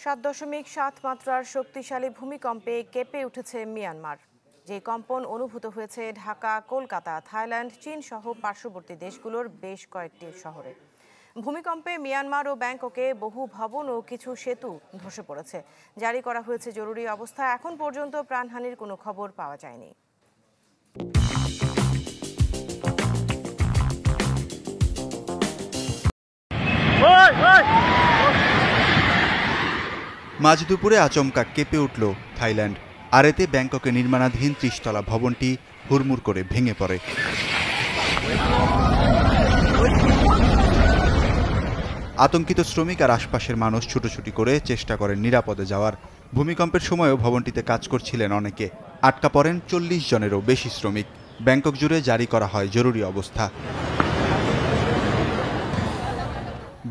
7.7 মাত্রার শক্তিশালী ভূমিকম্পে কেঁপে উঠেছে মিয়ানমার। যে কম্পন অনুভূত হয়েছে ঢাকা, কলকাতা, থাইল্যান্ড, চীন সহ পার্শ্ববর্তী দেশগুলোর বেশ কয়েকটি শহরে। ভূমিকম্পে মিয়ানমার ও ব্যাংককে বহু ভবন ও কিছু সেতু ধসে পড়েছে। জারি করা হয়েছে জরুরি অবস্থা। এখন পর্যন্ত প্রাণহানির কোনো খবর পাওয়া যায়নি। মাঝ দুপুরে আচমকা কেঁপে উঠল থাইল্যান্ড। আর এতে ব্যাংককে নির্মাণাধীন 30 তলা ভবনটি হুড়মুড় করে ভেঙে পড়ে। আতঙ্কিত শ্রমিক আর আশপাশের মানুষ ছুটোছুটি করে চেষ্টা করেন নিরাপদে যাওয়ার। ভূমিকম্পের সময়ও ভবনটিতে কাজ করছিলেন অনেকে। আটকা পড়েন 40 জনেরও বেশি শ্রমিক। ব্যাংকক জুড়ে জারি করা হয় জরুরি অবস্থা।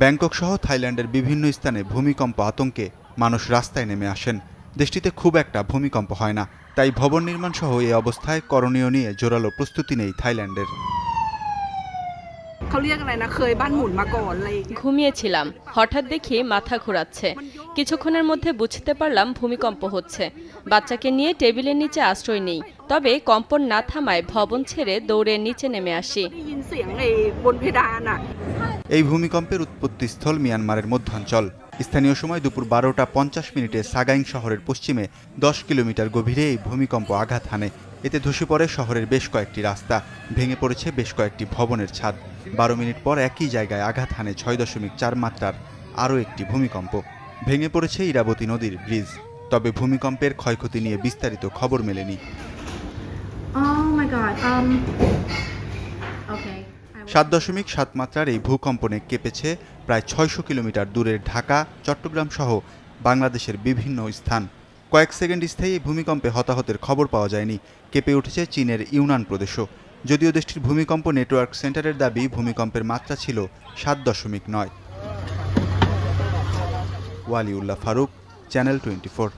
ব্যাংকক সহ থাইল্যান্ডের বিভিন্ন স্থানে ভূমিকম্প আতঙ্কে মানুষ রাস্তায় নেমে আসেন। দেশটিতে খুব একটা ভূমিকম্প হয় না, তাই ভবন নির্মাণ সহ এই অবস্থায় করণীয় নিয়ে জোরালো প্রস্তুতি নেই থাইল্যান্ডের। ঘুমিয়েছিলাম, হঠাৎ দেখি মাথা ঘোরাচ্ছে। কিছুক্ষণের মধ্যে বুঝতে পারলাম ভূমিকম্প হচ্ছে। বাচ্চাকে নিয়ে টেবিলের নিচে আশ্রয় নেই, তবে কম্পন না থামায় ভবন ছেড়ে দৌড়ে নিচে নেমে আসি। এই ভূমিকম্পের উৎপত্তিস্থল মিয়ানমারের মধ্যাঞ্চল। স্থানীয় সময় দুপুর 12:50 সাগাইং শহরের পশ্চিমে 10 কিলোমিটার গভীরে এই ভূমিকম্প আঘাত হানে। এতে ধসে পড়ে শহরের বেশ কয়েকটি রাস্তা, ভেঙে পড়েছে বেশ কয়েকটি ভবনের ছাদ। 12 মিনিট পর একই জায়গায় আঘাত হানে 6.4 মাত্রার আরও একটি ভূমিকম্প। ভেঙে পড়েছে ইরাবতী নদীর ব্রিজ। তবে ভূমিকম্পের ক্ষয়ক্ষতি নিয়ে বিস্তারিত খবর মেলেনি। 7.7 মাত্রার এই ভূকম্পনে কেঁপেছে প্রায় 600 কিলোমিটার দূরের ঢাকা, চট্টগ্রাম সহ বাংলাদেশের বিভিন্ন স্থান। কয়েক সেকেন্ড স্থায়ী এই ভূমিকম্পে হতাহতের খবর পাওয়া যায়নি। কেঁপে উঠেছে চীনের ইউনান প্রদেশও। যদিও দেশটির ভূমিকম্প নেটওয়ার্ক সেন্টারের দাবি ভূমিকম্পের মাত্রা ছিল 7.9। ওয়ালিউল্লাহ ফারুক, চ্যানেল 24।